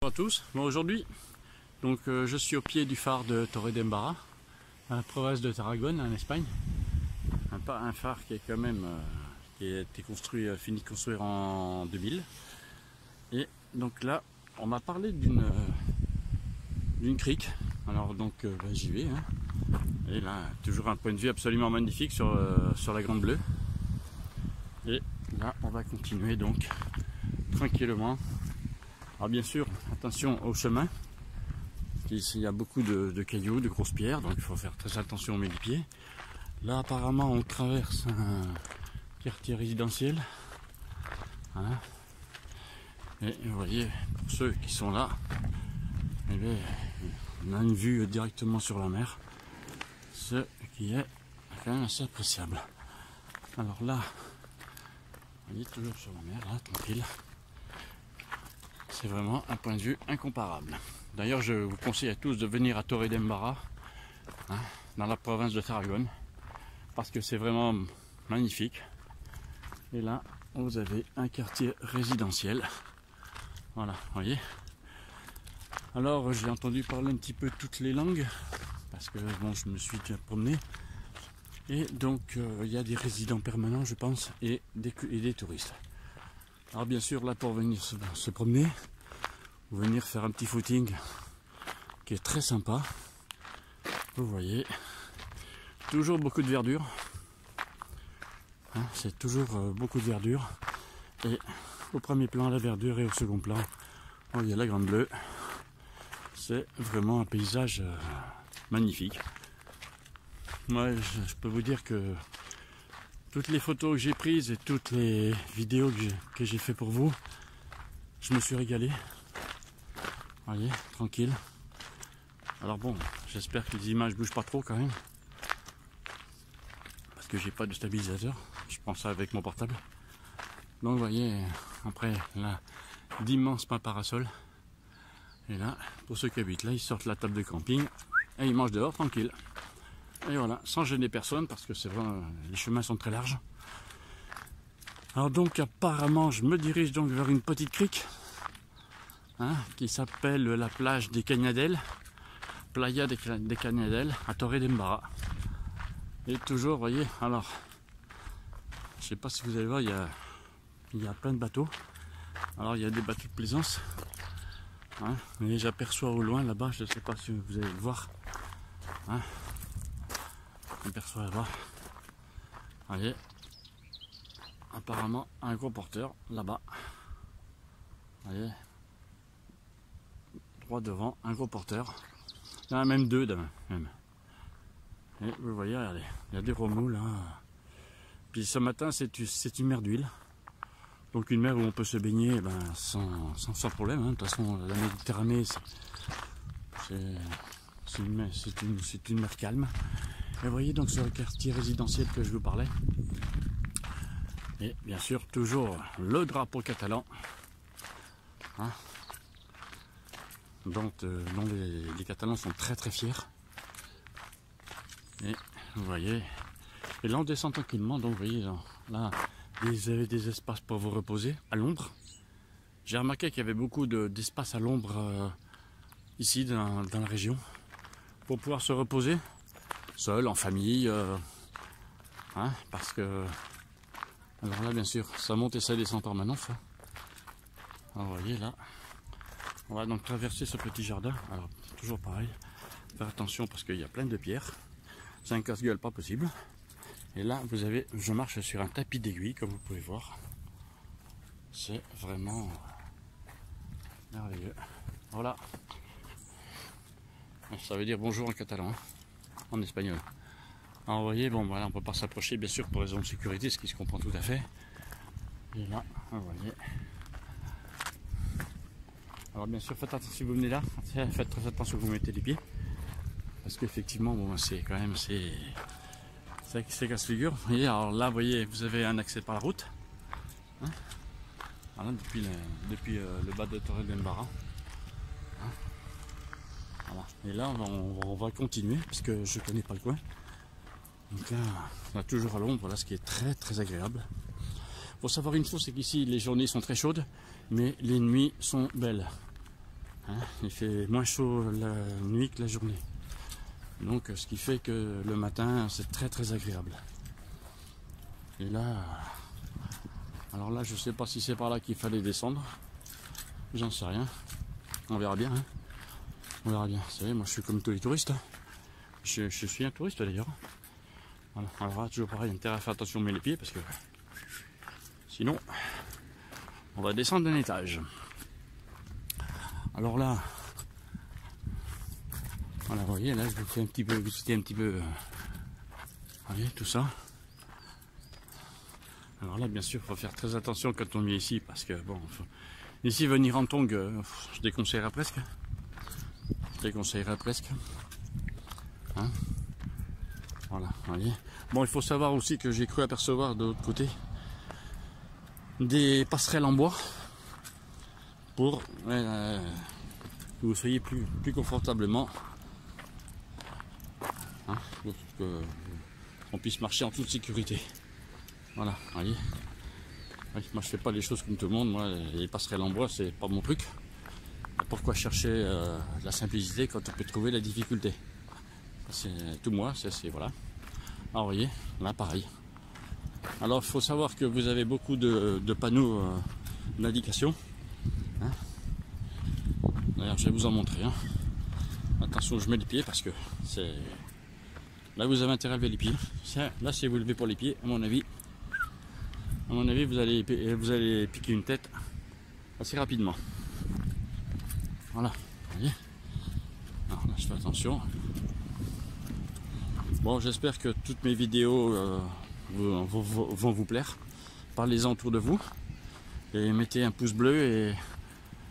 Bonjour à tous. Bon, aujourd'hui, je suis au pied du phare de Torre d'Embarra, à la province de Tarragone, en Espagne. Un phare qui est quand même qui a été construit, fini de construire en 2000. Et donc là, on m'a parlé d'une crique. Alors donc j'y vais. Hein. Et là, toujours un point de vue absolument magnifique sur la Grande Bleue. Et là, on va continuer donc tranquillement. Alors bien sûr, attention au chemin. Il y a beaucoup de cailloux, de grosses pierres, donc il faut faire très attention au milieu du pied. Là, apparemment, on traverse un quartier résidentiel. Hein. Et vous voyez, pour ceux qui sont là, eh bien, on a une vue directement sur la mer, ce qui est quand même assez appréciable. Alors là, on est toujours sur la mer, là, tranquille. C'est vraiment un point de vue incomparable. D'ailleurs, je vous conseille à tous de venir à Torre d'Embarra, hein, dans la province de Tarragone, parce que c'est vraiment magnifique. Et là, vous avez un quartier résidentiel. Voilà, vous voyez. Alors, j'ai entendu parler un petit peu toutes les langues, parce que bon, je me suis déjà promené. Et donc, il y a des résidents permanents, je pense, et des touristes. Alors bien sûr, là, pour venir se promener, ou venir faire un petit footing qui est très sympa. Vous voyez, toujours beaucoup de verdure. Hein, c'est toujours beaucoup de verdure. Et au premier plan, la verdure, et au second plan, il y a la Grande Bleue. C'est vraiment un paysage magnifique. Moi, je peux vous dire que toutes les photos que j'ai prises et toutes les vidéos que j'ai fait pour vous, je me suis régalé. Vous voyez, tranquille. Alors bon, j'espère que les images bougent pas trop quand même. Parce que j'ai pas de stabilisateur. Je prends ça avec mon portable. Donc vous voyez, après là, d'immenses pains parasols. Et là, pour ceux qui habitent là, ils sortent la table de camping et ils mangent dehors tranquille. Et voilà, sans gêner personne, parce que c'est vrai, les chemins sont très larges. Alors donc apparemment, je me dirige donc vers une petite crique, hein, qui s'appelle la plage des Cagnadelles, Playa des Cagnadelles, à Torre d'Embarra. Et toujours, vous voyez, alors, je sais pas si vous allez voir, il y a plein de bateaux. Alors il y a des bateaux de plaisance, hein, mais j'aperçois au loin là-bas, je ne sais pas si vous allez le voir, hein. On aperçoit là-bas, vous voyez, apparemment un gros porteur là-bas, vous voyez, droit devant, un gros porteur, il y en a même deux demain, même. Et vous voyez, regardez, il y a des remous là, puis ce matin c'est une mer d'huile, donc une mer où on peut se baigner sans problème, hein. De toute façon la Méditerranée c'est une mer calme. Et vous voyez donc sur le quartier résidentiel que je vous parlais. Et bien sûr toujours le drapeau catalan. Hein, donc les Catalans sont très très fiers. Et vous voyez. Et là on descend tranquillement. Donc vous voyez là vous avez des espaces pour vous reposer à l'ombre. J'ai remarqué qu'il y avait beaucoup d'espace à l'ombre ici dans la région. Pour pouvoir se reposer. Seul, en famille, hein, parce que, alors là bien sûr, ça monte et ça descend en permanence. Hein. Alors vous voyez là, on va donc traverser ce petit jardin, alors toujours pareil, faire attention parce qu'il y a plein de pierres, c'est un casse-gueule pas possible. Et là vous avez, je marche sur un tapis d'aiguille comme vous pouvez voir, c'est vraiment merveilleux. Voilà, ça veut dire bonjour en catalan. Hein. En espagnol. Alors vous voyez, bon voilà, on ne peut pas s'approcher bien sûr pour raison de sécurité, ce qui se comprend tout à fait. Et là, vous voyez. Alors bien sûr, faites attention si vous venez là, faites très attention que vous mettez les pieds. Parce qu'effectivement, bon, c'est quand même, c'est casse-figure. Vous voyez, alors là, vous voyez, vous avez un accès par la route. Hein, voilà, depuis le bas de Torre d'Embarra. Voilà. Et là on va continuer parce que je ne connais pas le coin. Donc là on a toujours à l'ombre, voilà, ce qui est très très agréable. Il faut savoir une chose, c'est qu'ici les journées sont très chaudes, mais les nuits sont belles. Hein, il fait moins chaud la nuit que la journée. Donc ce qui fait que le matin c'est très très agréable. Et là, alors là je sais pas si c'est par là qu'il fallait descendre. J'en sais rien. On verra bien. Hein. On verra bien. Vous savez, moi je suis comme tous les touristes. Hein. Je suis un touriste d'ailleurs. Voilà. Alors là, toujours pareil, intérêt à faire attention à mes pieds parce que sinon on va descendre d'un étage. Alors là, voilà, vous voyez, là je vous fais un petit peu visiter un petit peu, voyez, tout ça. Alors là, bien sûr, il faut faire très attention quand on vient ici parce que bon, ici venir en tongs, je déconseillerais presque. Je déconseillerais presque. Hein, voilà, vous voyez. Bon, il faut savoir aussi que j'ai cru apercevoir de l'autre côté des passerelles en bois pour que vous soyez plus confortablement, hein, pour qu'on puisse marcher en toute sécurité. Voilà, vous voyez. Oui, moi je fais pas les choses comme tout le monde, moi les passerelles en bois c'est pas mon truc. Pourquoi chercher la simplicité quand on peut trouver la difficulté? C'est tout moi, c'est voilà. Alors vous voyez, là pareil. Alors il faut savoir que vous avez beaucoup de panneaux d'indication. Hein, d'ailleurs je vais vous en montrer. Hein. Attention, je mets les pieds parce que c'est... Là vous avez intérêt à lever les pieds. Là si vous levez pour les pieds, à mon avis vous allez piquer une tête assez rapidement. Voilà, vous voyez. Alors là je fais attention. Bon, j'espère que toutes mes vidéos vont vous plaire. Parlez-en autour de vous. Et mettez un pouce bleu et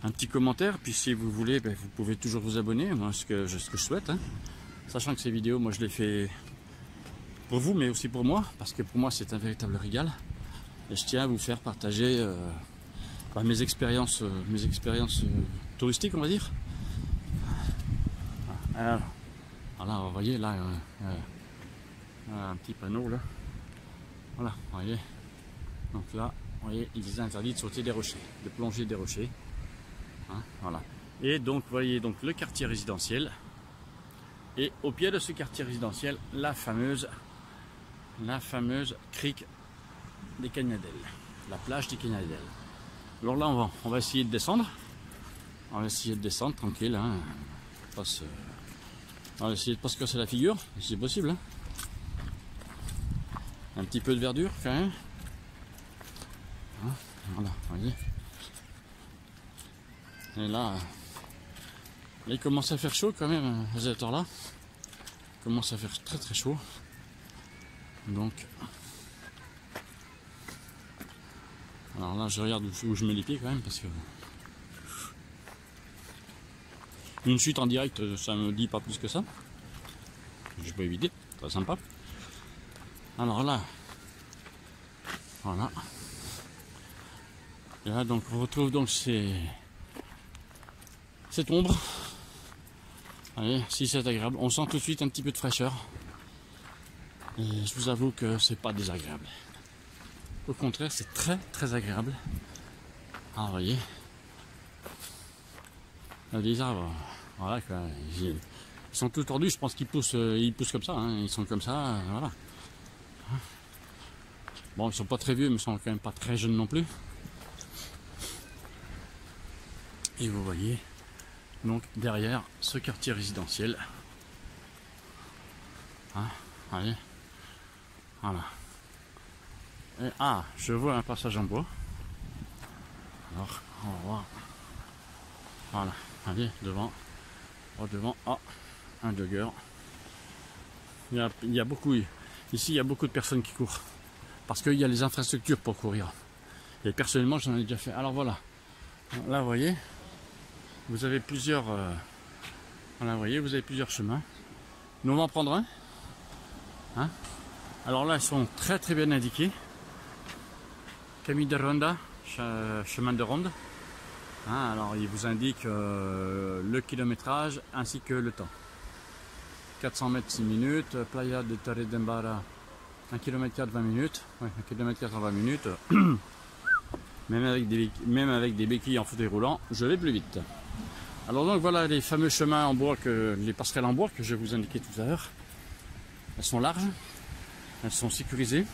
un petit commentaire. Puis si vous voulez, ben, vous pouvez toujours vous abonner. Moi, ce que je souhaite. Hein. Sachant que ces vidéos, moi je les fais pour vous, mais aussi pour moi. Parce que pour moi, c'est un véritable régal. Et je tiens à vous faire partager mes expériences touristiques, on va dire. Alors, voilà, vous voyez là... un petit panneau là, voilà, vous voyez, donc là, vous voyez, il est interdit de sauter des rochers, de plonger des rochers, hein, voilà, et donc, vous voyez, donc le quartier résidentiel, et au pied de ce quartier résidentiel, la fameuse crique des Cagnadelles, la plage des Cagnadelles. Alors là, on va essayer de descendre, tranquille, hein, on va essayer de pas se casser la figure, si c'est possible, hein. Un petit peu de verdure quand même. Voilà, vous voyez. Et là, il commence à faire chaud quand même à cette heure-là. Il commence à faire très très chaud. Donc, alors là, je regarde où je mets les pieds quand même parce que une chute en direct, ça me dit pas plus que ça. Je peux éviter, très sympa. Alors là, voilà. Et là donc on retrouve donc cette ombre. Allez, si c'est agréable, on sent tout de suite un petit peu de fraîcheur. Et je vous avoue que c'est pas désagréable. Au contraire, c'est très très agréable. Ah, vous voyez. Les arbres, voilà quoi. Ils sont tout tordus, je pense qu'ils poussent comme ça, hein. Ils sont comme ça, voilà. Bon, ils sont pas très vieux, mais ils sont quand même pas très jeunes non plus. Et vous voyez, donc derrière ce quartier résidentiel, hein, allez, voilà. Et, je vois un passage en bois. Alors, on va voir. Voilà, allez, devant, un jogger. Il y a beaucoup, ici il y a beaucoup de personnes qui courent. Parce qu'il y a les infrastructures pour courir. Et personnellement, j'en ai déjà fait. Alors voilà. Là, vous voyez, vous avez plusieurs... voilà, vous voyez, vous avez plusieurs chemins. Nous, on va en prendre un. Hein, alors là, ils sont très très bien indiqués. Camino de Ronda, chemin de ronde. Hein, alors, il vous indique le kilométrage ainsi que le temps. 400 mètres 6 minutes. Playa de Torre d'Embara. 1 km 20 minutes, ouais, 1 km en 20 minutes, même avec des béquilles en fauteuil roulant, je vais plus vite. Alors donc voilà les fameux chemins en bois, les passerelles en bois que je vous indiquais tout à l'heure. Elles sont larges, elles sont sécurisées.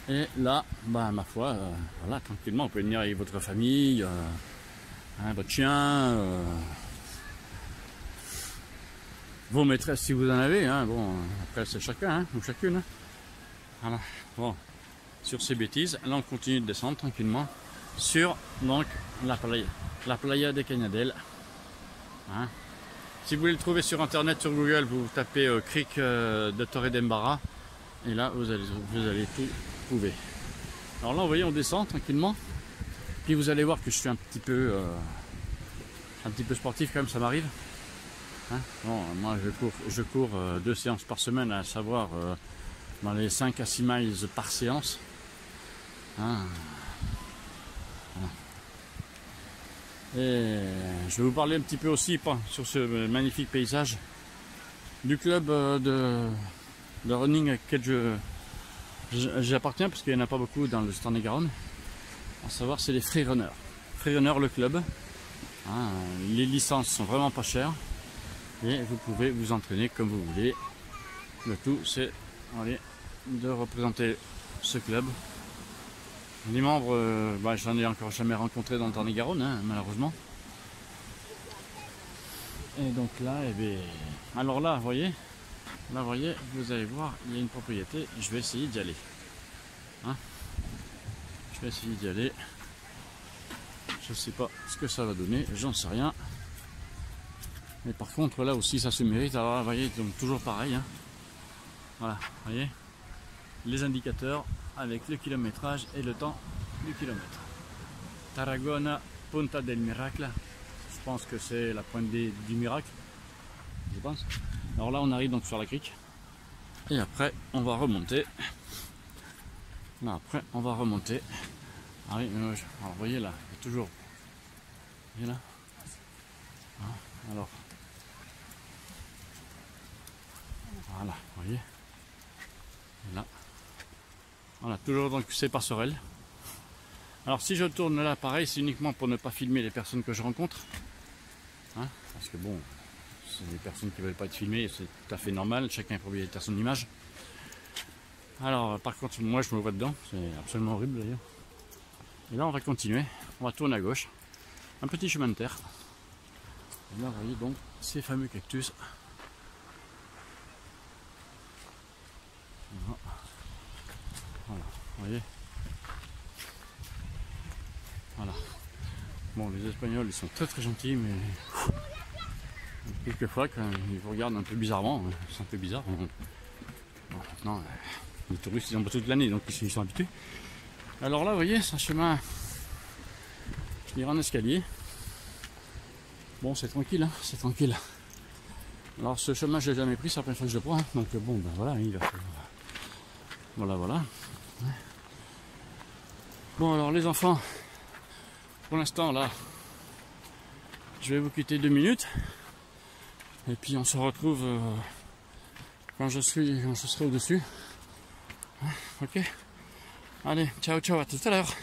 Et là, bah, ma foi, voilà, tranquillement, vous pouvez venir avec votre famille, votre chien, vos maîtresses si vous en avez. Hein, bon, après c'est chacun, hein, ou chacune. Hein. Voilà. Bon, sur ces bêtises, là on continue de descendre tranquillement sur donc la playa de Cañadel. Hein. Si vous voulez le trouver sur internet, sur Google, vous tapez Creek de Torre d'Embarra et là vous allez tout trouver. Alors là, vous voyez, on descend tranquillement. Puis vous allez voir que je suis un petit peu sportif quand même, ça m'arrive. Hein, bon, moi je cours 2 séances par semaine, à savoir dans les 5 à 6 miles par séance. Hein, voilà. Et je vais vous parler un petit peu aussi sur ce magnifique paysage du club de running à lequel j'appartiens, parce qu'il n'y en a pas beaucoup dans le Tarn-et-Garonne. À savoir, c'est les Freerunners. Freerunners, le club. Hein, les licences sont vraiment pas chères et vous pouvez vous entraîner comme vous voulez. Le tout, c'est de représenter ce club. Les membres, bah, j'en ai encore jamais rencontré dans le Tarn-et-Garonne, hein, malheureusement. Et donc là, eh bien, alors là, vous voyez, vous allez voir, il y a une propriété. Je vais essayer d'y aller. Hein, je vais essayer d'y aller. Je sais pas ce que ça va donner, j'en sais rien. Mais par contre, là aussi, ça se mérite. Alors là, vous voyez, donc toujours pareil. Hein. Voilà, vous voyez, les indicateurs avec le kilométrage et le temps du kilomètre. Tarragona, Punta del Miracle. Je pense que c'est la pointe du miracle. Je pense. Alors là, on arrive donc sur la crique. Et après, on va remonter. Là, après, on va remonter. Ah oui, alors, vous voyez là, il y a toujours. Vous voyez là. Alors. Voilà, vous voyez. Et là. Voilà, toujours donc ces passerelles. Alors si je tourne là, pareil, c'est uniquement pour ne pas filmer les personnes que je rencontre. Hein, parce que bon, c'est des personnes qui ne veulent pas être filmées, c'est tout à fait normal, chacun est propriétaire de son image. Alors par contre, moi je me vois dedans, c'est absolument horrible d'ailleurs. Et là on va continuer, on va tourner à gauche, un petit chemin de terre. Et là vous voyez donc ces fameux cactus. Voilà, vous voyez. Voilà. Bon, les Espagnols, ils sont très très gentils, mais quelquefois, quand ils vous regardent un peu bizarrement, c'est un peu bizarre. Bon, maintenant, les touristes, ils ont pas toute l'année, donc ils sont habitués. Alors là, vous voyez, c'est un chemin, je dirais en escalier. Bon, c'est tranquille, hein, c'est tranquille. Alors ce chemin, je l'ai jamais pris, c'est la première fois que je le prends, hein, donc bon, ben voilà, il va falloir. Voilà. Bon, alors les enfants, pour l'instant là, je vais vous quitter 2 minutes. Et puis on se retrouve quand je serai au-dessus. Ok. Allez, ciao, à tout à l'heure.